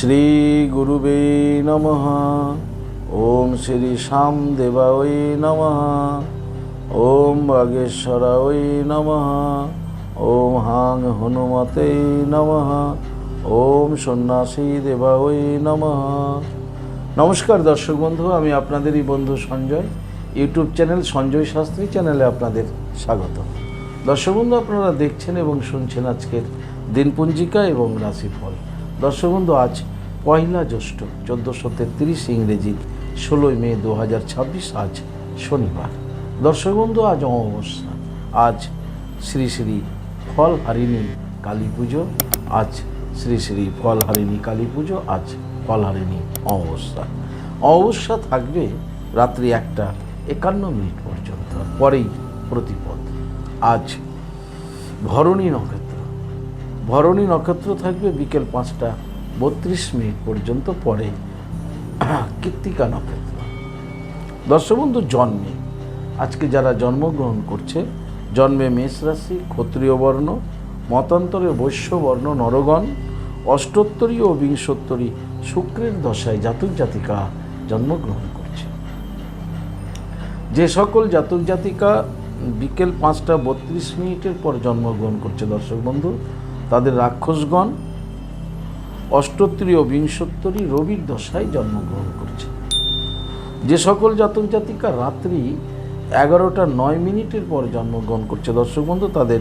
শ্রী গুরুবে নমঃ। ওম শ্রী শ্যামদেবায় নমঃ। ওম বাগেশ্বরায় নমঃ। ওম হাং হনুমতে নমঃ। ওম সন্ন্যাসী দেবায় নমঃ। নমস্কার দর্শক বন্ধু, আমি আপনাদেরই বন্ধু সঞ্জয়। ইউটিউব চ্যানেল সঞ্জয় শাস্ত্রী চ্যানেলে আপনাদের স্বাগত। দর্শক বন্ধু, আপনারা দেখছেন এবং শুনছেন আজকের দিনপঞ্জিকা এবং রাশিফল। দর্শক বন্ধু, আজ পয়লা জ্যৈষ্ঠ 1433 ইংরেজি 16 মে 2026, আজ শনিবার। দর্শক বন্ধু, আজ অমাবস্যা। আজ শ্রী শ্রী ফলহারিণী কালী পুজো। আজ শ্রী শ্রী ফলহারিণী কালী পুজো, আজ ফলহারিণী অমাবস্যা। অমাবস্যা থাকবে রাত্রি 1:51 পর্যন্ত, পরেই প্রতিপদ। আজ ভরণী নক্ষত্র। ভরণী নক্ষত্র থাকবে বিকেল 5:32 পর্যন্ত, পরে কৃত্তিকা নক্ষত্র। দর্শক বন্ধু, জন্মে আজকে যারা জন্মগ্রহণ করছে, জন্মে মেষ রাশি, ক্ষত্রিয় বর্ণ, মতান্তরে বৈশ্য বর্ণ, নরগণ, অষ্টোত্তরী ও বিংশোত্তরী শুক্রের দশায় জাতক জাতিকা জন্মগ্রহণ করছে। যে সকল জাতক জাতিকা বিকেল 5:32 পর জন্মগ্রহণ করছে দর্শক বন্ধু, তাদের রাক্ষসগণ অষ্টোত্তরী ও বিংশোত্তরী রবির দশায় জন্মগ্রহণ করছে। যে সকল জাতক জাতিকা রাত্রি 11:09 পর জন্মগ্রহণ করছে দর্শক বন্ধু, তাদের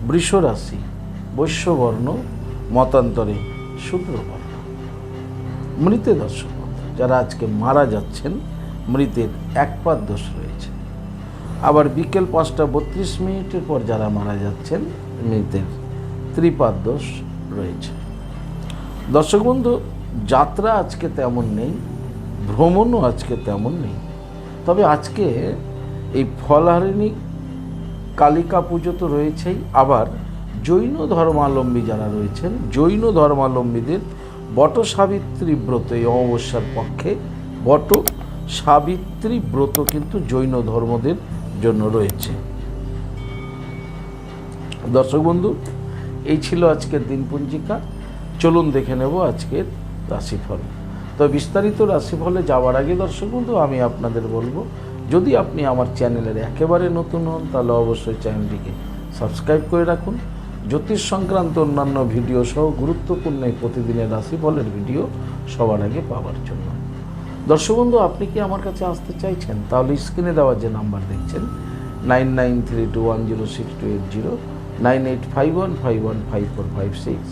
বৃষ রাশি, বৈশ্যবর্ণ, মতান্তরে শূদ্রবর্ণ। মৃতে দর্শক বন্ধু, যারা আজকে মারা যাচ্ছেন, মৃতের একপাদ দোষ রয়েছে। আবার বিকেল 5:32 পর যারা মারা যাচ্ছেন, মৃতের ত্রিপাদ দোষ রয়েছে। দর্শক বন্ধু, যাত্রা আজকে তেমন নেই, ভ্রমণও আজকে তেমন নেই। তবে আজকে এই ফলহারিণী কালিকা পুজো তো রয়েছেই, আবার জৈন ধর্মাবলম্বী যারা রয়েছেন, জৈন ধর্মাবলম্বীদের বট সাবিত্রী ব্রত, এই অমাবস্যার পক্ষে বট সাবিত্রী ব্রত কিন্তু জৈন ধর্মদের জন্য রয়েছে। দর্শক বন্ধু, এই ছিল আজকের দিনপঞ্জিকা। চলুন দেখে নেব আজকের রাশিফল। তো বিস্তারিত রাশিফলে যাওয়ার আগে দর্শক বন্ধু, আমি আপনাদের বলবো, যদি আপনি আমার চ্যানেলের একেবারে নতুন হন, তাহলে অবশ্যই চ্যানেলটিকে সাবস্ক্রাইব করে রাখুন। জ্যোতিষ সংক্রান্ত অন্যান্য ভিডিও সহ গুরুত্বপূর্ণ এই প্রতিদিনের রাশিফলের ভিডিও সবার আগে পাওয়ার জন্য। দর্শক বন্ধু, আপনি কি আমার কাছে আসতে চাইছেন? তাহলে স্ক্রিনে দেওয়া যে নাম্বার দেখছেন 9932106280, 9851515456,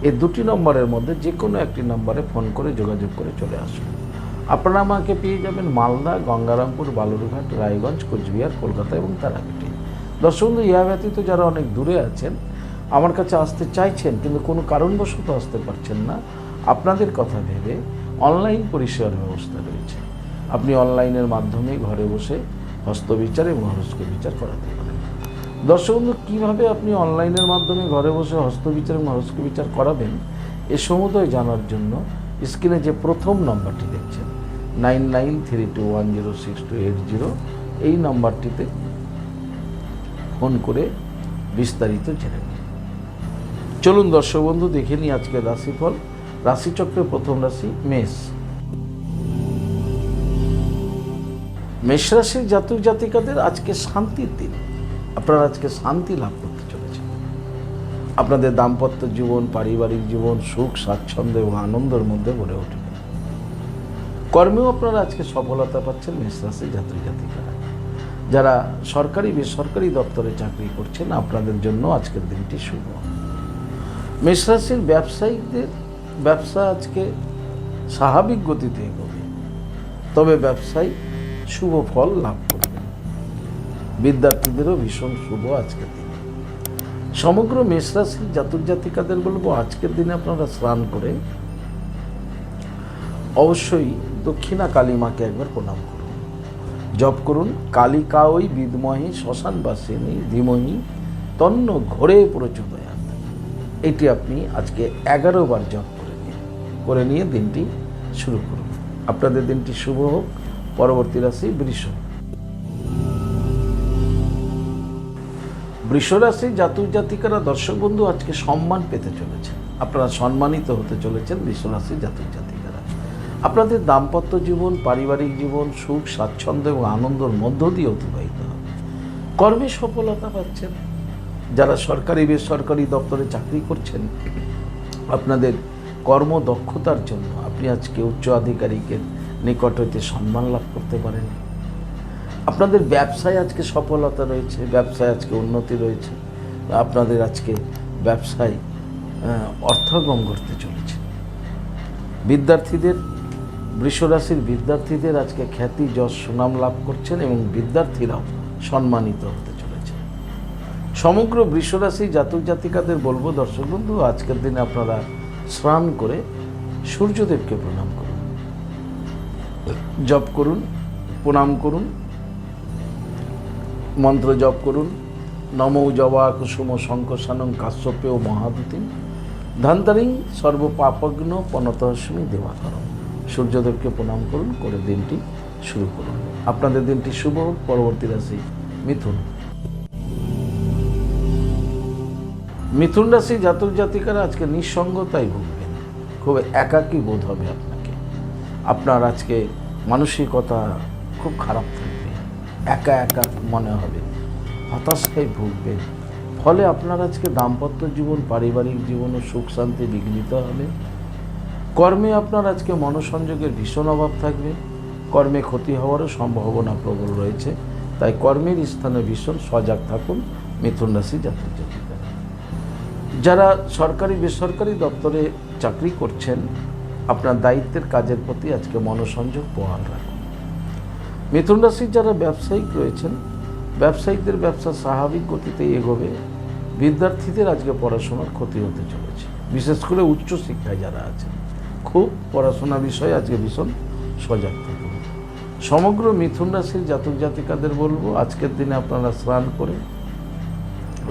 এই দুটি নম্বরের মধ্যে যে কোনো একটি নম্বরে ফোন করে যোগাযোগ করে চলে আসুন। আপনারা আমাকে পেয়ে যাবেন মালদা, গঙ্গারামপুর, বালুরঘাট, রায়গঞ্জ, কোচবিহার, কলকাতা এবং তারাপীঠে। দর্শক বন্ধু, ইহা ব্যতীত যারা অনেক দূরে আছেন, আমার কাছে আসতে চাইছেন কিন্তু কোনো কারণবশত আসতে পারছেন না, আপনাদের কথা ভেবে অনলাইন পরিষেবার ব্যবস্থা রয়েছে। আপনি অনলাইনের মাধ্যমে ঘরে বসে হস্তবিচার এবং হরস্কোপ বিচার করাতে পারেন। দর্শক বন্ধু, কীভাবে আপনি অনলাইনের মাধ্যমে ঘরে বসে হস্তবিচার এবং হরস্কোপ বিচার করাবেন, এ সমুদয় জানার জন্য স্ক্রিনে যে প্রথম নম্বরটি দেখছেন 9932106280, এই নম্বরটিতে ফোন করে বিস্তারিত জেনে নিন। চলুন দর্শক বন্ধু, দেখে নিই আজকের রাশিফল। রাশিচক্রের প্রথম রাশি মেষ। মেষ রাশির জাতক জাতিকাদের আজকে শান্তির দিন। আপনারা আজকে শান্তি লাভ করতে চলেছেন। আপনাদের দাম্পত্য জীবন, পারিবারিক জীবন সুখ, স্বাচ্ছন্দ্য এবং আনন্দের মধ্যে গড়ে উঠবে। কর্মেও আপনারা আজকে সফলতা পাচ্ছেন মেষ রাশির জাতক জাতিকারা। যারা সরকারি বেসরকারি দপ্তরে চাকরি করছেন, আপনাদের জন্য আজকের দিনটি শুভ। মেষ রাশির ব্যবসায়িকদের ব্যবসা আজকে স্বাভাবিক গতিতে এগোবে, তবে ব্যবসায় শুভ ফল লাভ করবে। বিদ্যার্থীদেরও ভীষণ শুভ আজকের দিন। সমগ্র মেষ রাশির জাতক জাতিকাদের বলবো, আজকের দিনে আপনারা স্নান করে অবশ্যই দক্ষিণা কালী মাকে একবার প্রণাম করুন। জপ করুন কালিকাওই বিদ্মহি শ্মশানবাসিনী ধীমহি তন্ন ঘোরে প্রচোদয়াৎ। এটি আপনি আজকে 11 বার জপ করে নিয়ে দিনটি শুরু করুন। আপনাদের দিনটি শুভ হোক। পরবর্তী রাশি বৃষ। বৃষ রাশির জাতক জাতিকারা দর্শক বন্ধু আজকে সম্মান পেতে চলেছে। আপনারা সম্মানিত হতে চলেছেন বৃষরাশি জাতক জাতিকারা। আপনাদের দাম্পত্য জীবন, পারিবারিক জীবন সুখ, স্বাচ্ছন্দ্য এবং আনন্দের মধ্য দিয়ে অতিবাহিত হবে। কর্মে সফলতা পাচ্ছেন। যারা সরকারি বেসরকারি দপ্তরে চাকরি করছেন, আপনাদের কর্মদক্ষতার জন্য আপনি আজকে উচ্চ আধিকারিকের নিকট হইতে সম্মান লাভ করতে পারেন। আপনাদের ব্যবসায় আজকে সফলতা রয়েছে, ব্যবসায় আজকে উন্নতি রয়েছে। আপনাদের আজকে ব্যবসায় অর্থাগম করতে চলেছে। বিদ্যার্থীদের, বৃষরাশির বিদ্যার্থীদের আজকে খ্যাতি, যশ, সুনাম লাভ করছেন এবং বিদ্যার্থীরাও সম্মানিত হতে চলেছে। সমগ্র বৃষরাশি জাতক জাতিকাদের বলবো, দর্শক বন্ধু, আজকের দিনে আপনারা স্নান করে সূর্যদেবকে প্রণাম করুন, জপ করুন, প্রণাম করুন, মন্ত্র জপ করুন। নমো জবা কুসুম শঙ্কসানং কাশ্যপেয় মহাদূতিম ধান্তারিং সর্বপাপগ্ন পনতস্মি দেবাকরম। সূর্যদেবকে প্রণাম করুন, করে দিনটি শুরু করুন। আপনাদের দিনটি শুভ হোক। পরবর্তী রাশি মিথুন। মিথুন রাশি জাতক জাতিকারা আজকে নিঃসঙ্গতায় ভুগবেন। খুব একাকী বোধ হবে আপনাকে। আপনার আজকে মানসিকতা খুব খারাপ থাকবে, একা একা মনে হবে, হতাশায় ভুগবেন। ফলে আপনার আজকে দাম্পত্য জীবন, পারিবারিক জীবন ও সুখ শান্তি বিঘ্নিত হবে। কর্মে আপনার আজকে মনোসংযোগের ভীষণ অভাব থাকবে। কর্মে ক্ষতি হওয়ারও সম্ভাবনা প্রবল রয়েছে। তাই কর্মের স্থানে ভীষণ সজাগ থাকুন মিথুন রাশি জাতক জাতিকারা। যারা সরকারি বেসরকারি দপ্তরে চাকরি করছেন, আপনার দায়িত্বের কাজের প্রতি আজকে মনোসংযোগ বহাল রাখুন। মিথুন রাশির যারা ব্যবসায়িক রয়েছেন, ব্যবসায়িকদের ব্যবসা স্বাভাবিক গতিতে এগোবে। বিদ্যার্থীদের আজকে পড়াশোনার ক্ষতি হতে চলেছে। বিশেষ করে উচ্চশিক্ষায় যারা আছেন, খুব পড়াশোনা বিষয়ে আজকে ভীষণ সজাগ থাকুন। সমগ্র মিথুন রাশির জাতক জাতিকাদের বলবো, আজকের দিনে আপনারা স্নান করে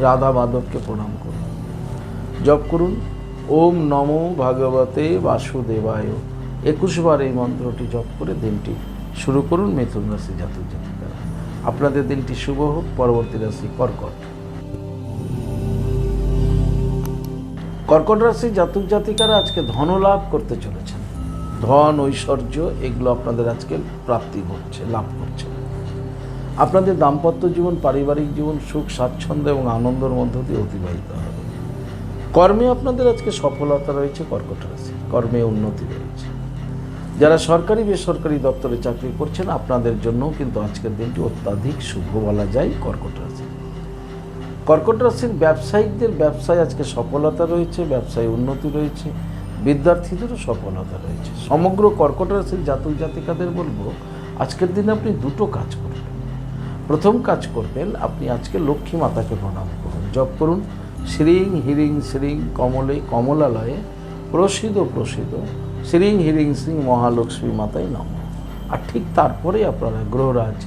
রাধা মাধবকে প্রণাম করুন, জপ করুন ওম নমো ভাগবতে বাসুদেবায়। 21 বার এই মন্ত্রটি জপ করে দিনটি শুরু করুন মিথুন রাশি জাতক জাতিকারা। আপনাদের দিনটি শুভ হোক। পরবর্তী রাশি কর্কট। কর্কট রাশি জাতক জাতিকারা আজকে ধন লাভ করতে চলেছেন। ধন, ঐশ্বর্য এগুলো আপনাদের আজকে প্রাপ্তি ঘটছে, লাভ করছে। আপনাদের দাম্পত্য জীবন, পারিবারিক জীবন সুখ, স্বাচ্ছন্দ্য এবং আনন্দের মধ্য দিয়ে অতিবাহিত হবে। কর্মে আপনাদের আজকে সফলতা রয়েছে কর্কট রাশি, কর্মে উন্নতি রয়েছে। যারা সরকারি বেসরকারি দপ্তরে চাকরি করছেন, আপনাদের জন্য কিন্তু আজকের দিনটি অত্যাধিক শুভ বলা যায় কর্কট রাশি। কর্কট রাশির ব্যবসায়িকদের ব্যবসায় আজকে সফলতা রয়েছে, ব্যবসায় উন্নতি রয়েছে। বিদ্যার্থীদেরও সফলতা রয়েছে। সমগ্র কর্কট রাশির জাতক জাতিকাদের বলবো, আজকের দিনে আপনি দুটো কাজ করবেন। প্রথম কাজ করবেন, আপনি আজকে লক্ষ্মী মাতাকে প্রণাম করুন, জপ করুন শ্রীং হিরিং শ্রীং কমলে কমলালয়ে প্রসিদ্ধ প্রসিদ্ধ শ্রীং হিরিং শ্রীং মহালক্ষ্মী মাতায় নম। আর ঠিক তারপরে আপনারা গ্রহরাজ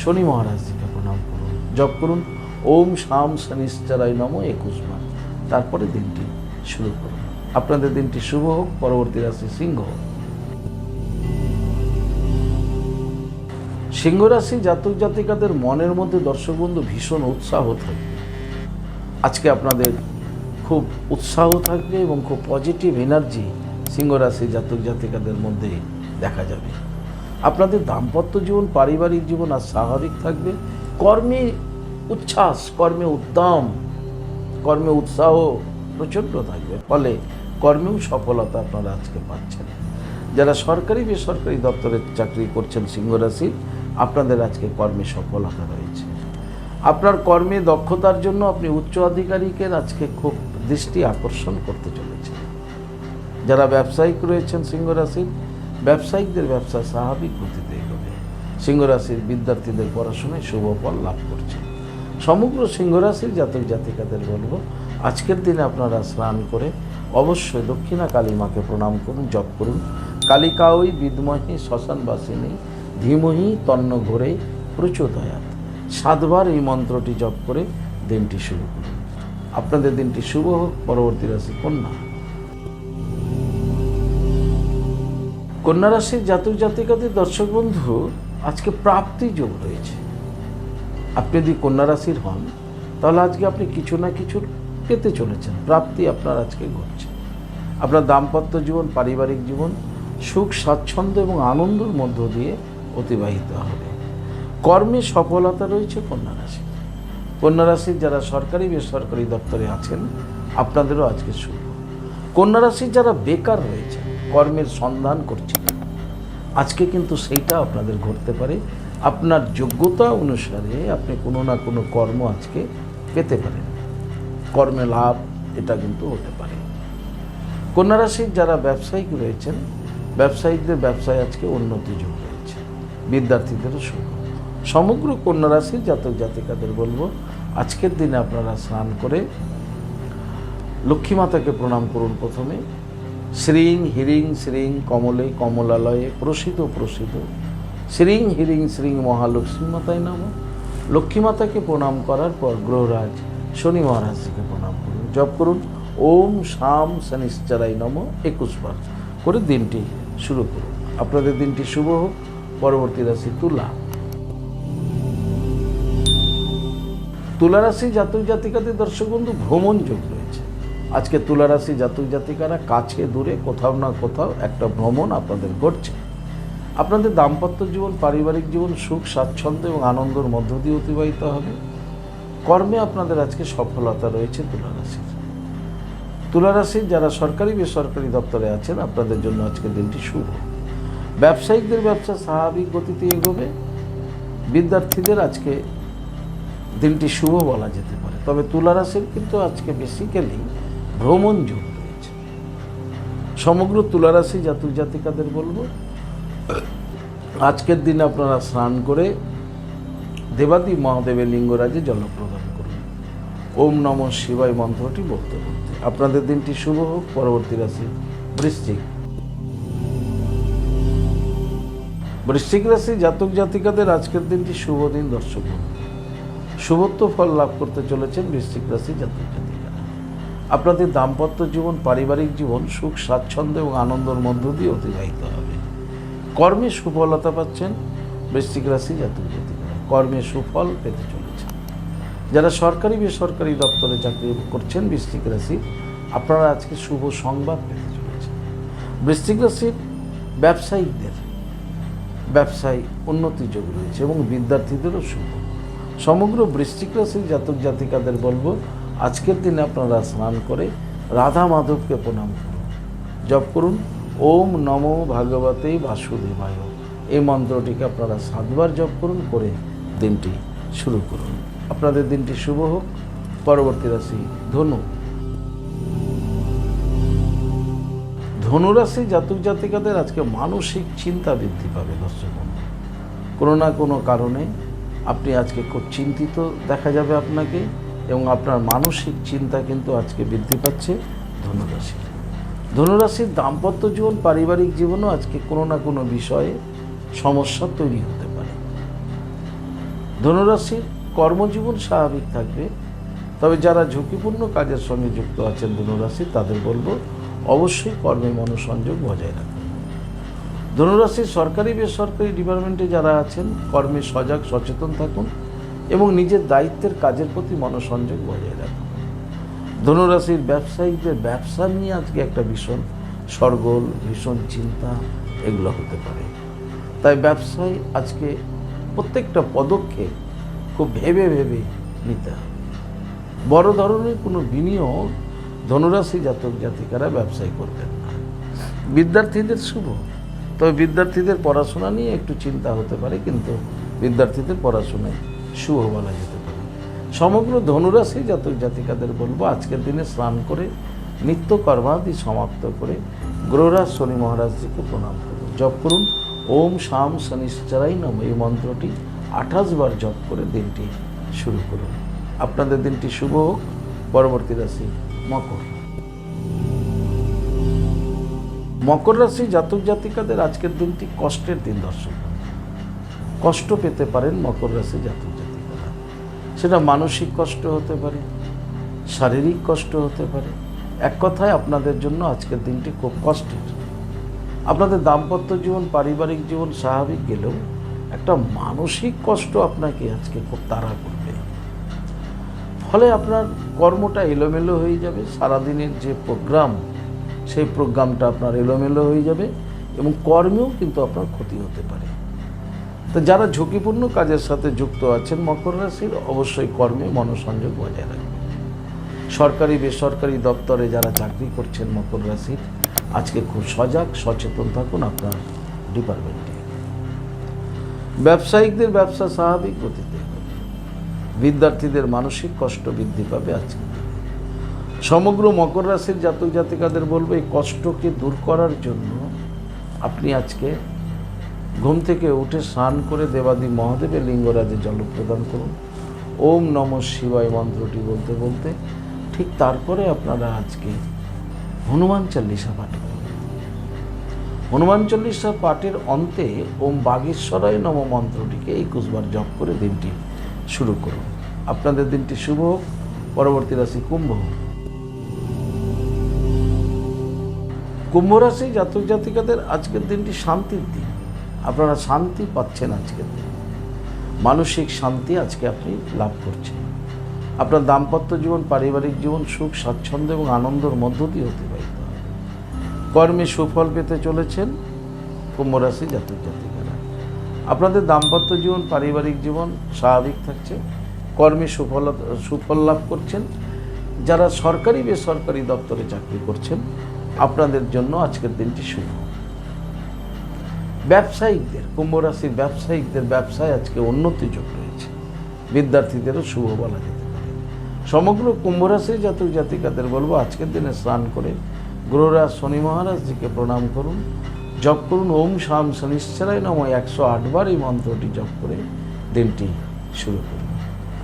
শনি মহারাজজিকে প্রণাম করুন, জপ করুন ওম শাম শনিশ্চরায় নম 21 বার। তারপরে দিনটি শুরু করুন। আপনাদের দিনটি শুভ হোক। পরবর্তী রাশি সিংহ। সিংহ রাশি জাতক জাতিকাদের মনের মধ্যে দর্শক বন্ধু ভীষণ উৎসাহ থাকবে। আজকে আপনাদের খুব উৎসাহ থাকবে এবং খুব পজিটিভ এনার্জি সিংহ রাশি জাতক জাতিকাদের মধ্যে দেখা যাবে। আপনাদের দাম্পত্য জীবন, পারিবারিক জীবন আর স্বাভাবিক থাকবে। কর্মে উচ্ছ্বাস, কর্মে উদ্যম, কর্মে উৎসাহ প্রচণ্ড থাকবে। ফলে কর্মেও সফলতা আপনারা আজকে পাচ্ছেন। যারা সরকারি বেসরকারি দপ্তরে চাকরি করছেন সিংহ রাশি, আপনাদের আজকে কর্মে সফলতা রয়েছে। আপনার কর্মে দক্ষতার জন্য আপনি উচ্চ আধিকারিকের আজকে খুব দৃষ্টি আকর্ষণ করতে চলেছে। যারা ব্যবসায়িক রয়েছেন সিংহ রাশির, ব্যবসায়িকদের ব্যবসা স্বাভাবিক গতিতে এগোবে। সিংহ রাশির বিদ্যার্থীদের পড়াশোনায় শুভ ফল লাভ করছে। সমগ্র সিংহ রাশির জাতক জাতিকাদের বলবো, আজকের দিনে আপনারা স্নান করে অবশ্যই দক্ষিণা কালী মাকে প্রণাম করুন, জপ করুন কালিকাওই বিদ্মহি শ্মশানবাসিনী ধীমহি তন্ন ঘোরে প্রচোদয়াৎ। 7 বার এই মন্ত্রটি জপ করে দিনটি শুরু করুন। আপনাদের দিনটি শুভ হোক। পরবর্তী রাশি কন্যা। কন্যা রাশির জাতক জাতিকাদের দর্শক বন্ধু, আজকে প্রাপ্তি যোগ রয়েছে। আপনি যদি কন্যা রাশির হন, তাহলে আজকে আপনি কিছু না কিছু পেতে চলেছেন, প্রাপ্তি আপনার আজকে ঘটছে। আপনার দাম্পত্য জীবন, পারিবারিক জীবন সুখ, স্বাচ্ছন্দ্য এবং আনন্দের মধ্য দিয়ে অতিবাহিত হবে। কর্মে সফলতা রয়েছে কন্যা রাশি। কন্যা রাশির যারা সরকারি বেসরকারি দপ্তরে আছেন আপনাদেরও আজকে শুভ। কন্যা রাশির যারা বেকার রয়েছেন, কর্মের সন্ধান করছেন, আজকে কিন্তু সেইটা আপনাদের ঘটতে পারে। আপনার যোগ্যতা অনুসারে আপনি কোনো না কোনো কর্ম আজকে পেতে পারেন, কর্মে লাভ এটা কিন্তু হতে পারে। কন্যা রাশির যারা ব্যবসায়িক রয়েছেন, ব্যবসায়িকদের ব্যবসায় আজকে উন্নতি যোগ রয়েছে, বিদ্যার্থীদেরও শুভ। সমগ্র কন্যা রাশির জাতক জাতিকাদের বলবো আজকের দিনে আপনারা স্নান করে লক্ষ্মী মাতাকে প্রণাম করুন। প্রথমে শ্রীং হিরিং শ্রীং কমলে কমলালয়ে প্রসিদ্ধ শ্রীং হিরিং শ্রীং মহালক্ষ্মী মাতায় নাম। লক্ষ্মী মাতাকে প্রণাম করার পর গ্রহরাজ শনি মহারাজকে প্রণাম করুন। জপ করুন ওম শাম শনিশ্চরাই নম 21 বার করে দিনটি শুরু করুন। আপনাদের দিনটি শুভ হোক। পরবর্তী রাশি তুলা। তুলা রাশি জাতক জাতিকাদের দর্শক বন্ধু ভ্রমণ যোগ রয়েছে। আজকে তুলা রাশি জাতক জাতিকারা কাছে দূরে কোথাও না কোথাও একটা ভ্রমণ আপনাদের ঘটছে। আপনাদের দাম্পত্য জীবন, পারিবারিক জীবন সুখ, স্বাচ্ছন্দ্য এবং আনন্দের মধ্য দিয়ে অতিবাহিত হবে। কর্মে আপনাদের আজকে সফলতা রয়েছে তুলা রাশির। তুলা রাশির যারা সরকারি বেসরকারি দপ্তরে আছেন আপনাদের জন্য আজকে দিনটি শুভ। ব্যবসায়িকদের ব্যবসা স্বাভাবিক গতিতে এগোবে। বিদ্যার্থীদের আজকে দিনটি শুভ বলা যেতে পারে। তবে তুলা রাশির কিন্তু আজকে বেসিক্যালি ভ্রমণ যোগ রয়েছে। সমগ্র তুলা রাশি জাতক জাতিকাদের বলবো আজকের দিনে আপনারা স্নান করে দেবাদি মহাদেবের লিঙ্গরাজে জল প্রদান করুন। ওম নমঃ শিবায় মন্ত্রটি বলতে বলতে আপনাদের দিনটি শুভ হোক। পরবর্তী রাশি বৃশ্চিক। বৃশ্চিক রাশি জাতক জাতিকাদের আজকের দিনটি শুভ দিন দর্শক। শুভত্ব ফল লাভ করতে চলেছেন বৃশ্চিক রাশি জাতক জাতিকারা। আপনাদের দাম্পত্য জীবন, পারিবারিক জীবন সুখ, স্বাচ্ছন্দ্য এবং আনন্দের মধ্য দিয়ে অতিবাহিত হবে। কর্মে সুফলতা পাচ্ছেন বৃশ্চিক রাশি জাতক জাতিকারা। কর্মে সুফল পেতে চলেছে। যারা সরকারি বেসরকারি দপ্তরে চাকরি করছেন বৃশ্চিক রাশি, আপনারা আজকে শুভ সংবাদ পেতে চলেছেন। বৃশ্চিক রাশির ব্যবসায়িকদের ব্যবসায় উন্নতি যোগ রয়েছে এবং বিদ্যার্থীদেরও শুভ। সমগ্র বৃশ্চিক রাশির জাতক জাতিকাদের বলবো আজকের দিনে আপনারা স্নান করে রাধা মাধবকে প্রণাম করুন। জপ করুন ওম নমো ভাগবতে বাসুদেবায়। এই মন্ত্রটিকে আপনারা 7 বার জপ করুন, করে দিনটি শুরু করুন। আপনাদের দিনটি শুভ হোক। পরবর্তী রাশি ধনু। ধনুরাশি জাতক জাতিকাদের আজকে মানসিক চিন্তা বৃদ্ধি পাবে দর্শক। কোনো না কোনো কারণে আপনি আজকে খুব চিন্তিত দেখা যাবে আপনাকে, এবং আপনার মানসিক চিন্তা কিন্তু আজকে বৃদ্ধি পাচ্ছে ধনুরাশির। ধনুরাশির দাম্পত্য জীবন, পারিবারিক জীবনও আজকে কোনো না কোনো বিষয়ে সমস্যা তৈরি হতে পারে। ধনুরাশির কর্মজীবন স্বাভাবিক থাকবে। তবে যারা ঝুঁকিপূর্ণ কাজের সঙ্গে যুক্ত আছেন ধনুরাশি, তাদের বলবো অবশ্যই কর্মে মনোসংযোগ বজায় রাখুন। ধনুরাশির সরকারি বেসরকারি ডিপার্টমেন্টে যারা আছেন কর্মে সজাগ সচেতন থাকুন এবং নিজের দায়িত্বের কাজের প্রতি মনোসংযোগ বজায় রাখুন। ধনুরাশির ব্যবসায়িকদের ব্যবসা নিয়ে আজকে একটা ভীষণ শোরগোল, ভীষণ চিন্তা এগুলো হতে পারে। তাই ব্যবসায় আজকে প্রত্যেকটা পদক্ষেপ খুব ভেবে ভেবে নিতে হবে। বড় ধরনের কোনো বিনিয়োগ ধনুরাশি জাতক জাতিকারা ব্যবসায় করবেন না। বিদ্যার্থীদের শুভ। তবে বিদ্যার্থীদের পড়াশোনা নিয়ে একটু চিন্তা হতে পারে, কিন্তু বিদ্যার্থীদের পড়াশোনায় শুভ বলা যেতে পারে। সমগ্র ধনুরাশি জাতক জাতিকাদের বলবো আজকের দিনে স্নান করে নিত্য কর্মাদি সমাপ্ত করে গ্রহরাজ শনি মহারাজজিকে প্রণাম করুন। জপ করুন ওম শাম শনিশ্চরাই নম। এই মন্ত্রটি 28 বার জপ করে দিনটি শুরু করুন। আপনাদের দিনটি শুভ হোক। পরবর্তী রাশি মকর। মকর রাশি জাতক জাতিকাদের আজকের দিনটি কষ্টের দিন দর্শক। কষ্ট পেতে পারেন মকর রাশি জাতক জাতিকারা। সেটা মানসিক কষ্ট হতে পারে, শারীরিক কষ্ট হতে পারে। এক কথায় আপনাদের জন্য আজকের দিনটি খুব কষ্টের। আপনাদের দাম্পত্য জীবন, পারিবারিক জীবন স্বাভাবিক গেলেও একটা মানসিক কষ্ট আপনাকে আজকে খুব তাড়া করবে। ফলে আপনার কর্মটা এলোমেলো হয়ে যাবে। সারাদিনের যে প্রোগ্রাম সেই প্রোগ্রামটা আপনার এলোমেলো হয়ে যাবে এবং কর্মেও কিন্তু আপনার ক্ষতি হতে পারে। তো যারা ঝুঁকিপূর্ণ কাজের সাথে যুক্ত আছেন মকর রাশির, অবশ্যই কর্মে মনোসংযোগ বজায় রাখবেন। সরকারি বেসরকারি দপ্তরে যারা চাকরি করছেন মকর রাশির, আজকে খুব সজাগ সচেতন থাকুন আপনার ডিপার্টমেন্টে। ব্যবসায়িকদের ব্যবসা স্বাভাবিক গতিতে হবে। বিদ্যার্থীদের মানসিক কষ্ট বৃদ্ধি পাবে আজকে। সমগ্র মকর রাশির জাতক জাতিকাদের বলবো, এই কষ্টকে দূর করার জন্য আপনি আজকে ঘুম থেকে উঠে স্নান করে দেবাদি মহাদেবের লিঙ্গরাজে জল প্রদান করুন। ওম নমঃ শিবায় মন্ত্রটি বলতে বলতে ঠিক তারপরে আপনারা আজকে হনুমান চল্লিশা পাঠ করুন। হনুমান চল্লিশা পাঠের অন্তে ওম বাগেশ্বরায় নমঃ মন্ত্রটিকে 21 বার জপ করে দিনটি শুরু করুন। আপনাদের দিনটি শুভ হোক। পরবর্তী রাশি কুম্ভ। কুম্ভ রাশি জাতক জাতিকাদের আজকের দিনটি শান্তির দিন। আপনারা শান্তি পাচ্ছেন আজকের দিন, মানসিক শান্তি আজকে আপনি লাভ করছেন। আপনার দাম্পত্য জীবন, পারিবারিক জীবন সুখ স্বাচ্ছন্দ্য এবং আনন্দের মধ্য দিয়ে অতিবাহিত হবে। কর্মে সুফল পেতে চলেছেন কুম্ভ রাশি জাতক জাতিকারা। আপনাদের দাম্পত্য জীবন, পারিবারিক জীবন স্বাভাবিক থাকছে। কর্মে সুফল লাভ করছেন। যারা সরকারি বেসরকারি দপ্তরে চাকরি করছেন, আপনাদের জন্য আজকের দিনটি শুভ। ব্যবসায়িকদের, কুম্ভ রাশির ব্যবসায়িকদের ব্যবসায় আজকে উন্নতি যোগ রয়েছে। বিদ্যার্থীদেরও শুভ বলা যেতে পারে। সমগ্র কুম্ভ রাশির জাতক জাতিকাদের বলবো, আজকের দিনে স্নান করে গ্রহরাজ শনি মহারাজজিকে প্রণাম করুন, জপ করুন ওম শাম শনিশ্চরায় নমঃ 108 বার এই মন্ত্রটি জপ করে দিনটি শুরু করুন।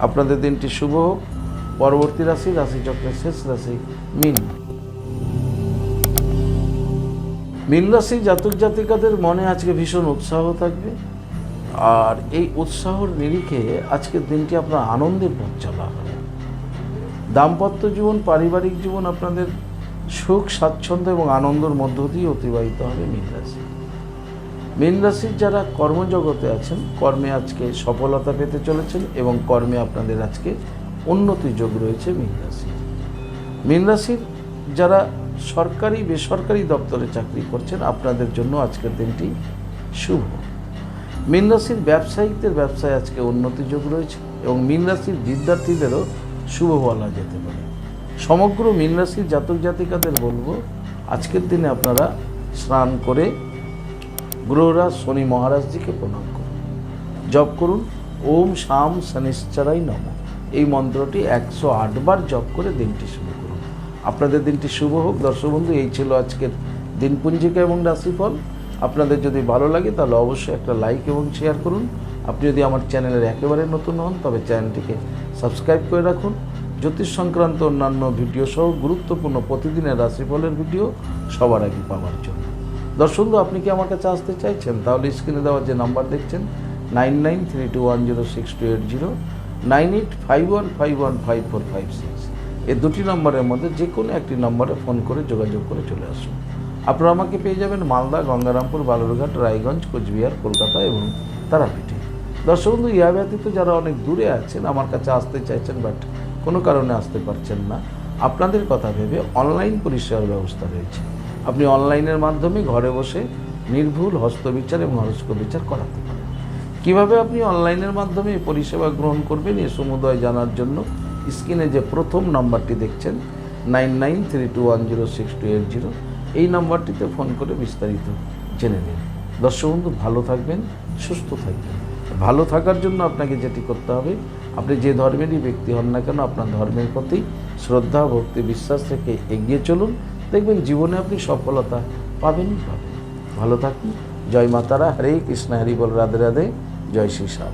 আপনাদের দিনটি শুভ হোক। পরবর্তী রাশি, রাশিচক্রের শেষ রাশি মীন। মীন রাশি জাতক জাতিকাদের মনে আজকে ভীষণ উৎসাহ থাকবে, আর এই উৎসাহর নিরিখে আজকের দিনটি আপনার আনন্দের পথ চলা হবে। দাম্পত্য জীবন, পারিবারিক জীবন আপনাদের সুখ স্বাচ্ছন্দ্য এবং আনন্দের মধ্য দিয়ে অতিবাহিত হবে মীন রাশি। মীন রাশির যারা কর্মজগতে আছেন, কর্মে আজকে সফলতা পেতে চলেছেন এবং কর্মে আপনাদের আজকে উন্নতি যোগ রয়েছে মীন রাশি। মীন রাশির যারা সরকারি বেসরকারি দপ্তরে চাকরি করছেন, আপনাদের জন্য আজকের দিনটি শুভ। মীন রাশির ব্যবসায়িকদের ব্যবসায় আজকে উন্নতি যোগ রয়েছে এবং মীন রাশির বিদ্যার্থীদেরও শুভ বলা যেতে পারে। সমগ্র মীন রাশির জাতক জাতিকাদের বলবো, আজকের দিনে আপনারা স্নান করে গ্রহরাজ শনি মহারাজজিকে প্রণাম করুন, জপ করুন ওম শাম শনিশ্চরায় নমঃ এই মন্ত্রটি 108 বার জপ করে দিনটি শুরু করুন। আপনাদের দিনটি শুভ হোক। দর্শক বন্ধু, এই ছিল আজকের দিনপঞ্জিকা এবং রাশিফল। আপনাদের যদি ভালো লাগে তাহলে অবশ্যই একটা লাইক এবং শেয়ার করুন। আপনি যদি আমার চ্যানেলের একেবারে নতুন হন তবে চ্যানেলটিকে সাবস্ক্রাইব করে রাখুন। জ্যোতিষ সংক্রান্ত অন্যান্য ভিডিও সহ গুরুত্বপূর্ণ প্রতিদিনের রাশিফলের ভিডিও সবার আগে পাওয়ার জন্য। দর্শক বন্ধু, আপনি কি আমার কাছে আসতে চাইছেন? তাহলে স্ক্রিনে দেওয়া যে নাম্বার দেখছেন 9932106280, 9851515456, এই দুটি নম্বরের মধ্যে যে কোনো একটি নম্বরে ফোন করে যোগাযোগ করে চলে আসুন। আপনারা আমাকে পেয়ে যাবেন মালদা, গঙ্গারামপুর, বালুরঘাট, রায়গঞ্জ, কোচবিহার, কলকাতা এবং তারাপীঠে। দর্শক বন্ধু, ইহা ব্যতীত যারা অনেক দূরে আছেন, আমার কাছে আসতে চাইছেন বাট কোনো কারণে আসতে পারছেন না, আপনাদের কথা ভেবে অনলাইন পরিষেবার ব্যবস্থা রয়েছে। আপনি অনলাইনের মাধ্যমে ঘরে বসে নির্ভুল হস্তবিচার এবং হরস্কোপ বিচার করাতে পারেন। কীভাবে আপনি অনলাইনের মাধ্যমে এই পরিষেবা গ্রহণ করবেন এই সমুদয় জানার জন্য স্ক্রিনে যে প্রথম নাম্বারটি দেখছেন 9932106280, এই নাম্বারটিতে ফোন করে বিস্তারিত জেনে নিন। দর্শক বন্ধু, ভালো থাকবেন, সুস্থ থাকবেন। ভালো থাকার জন্য আপনাকে যেটি করতে হবে, আপনি যে ধর্মেরই ব্যক্তি হন না কেন, আপনার ধর্মের প্রতি শ্রদ্ধা, ভক্তি, বিশ্বাস রেখে এগিয়ে চলুন। দেখবেন জীবনে আপনি সফলতা পাবেনই পাবেন। ভালো থাকুন। জয় মাতারা, হরে কৃষ্ণ, হরি বল, রাধে রাধে, জয় শ্রী শ্যাম।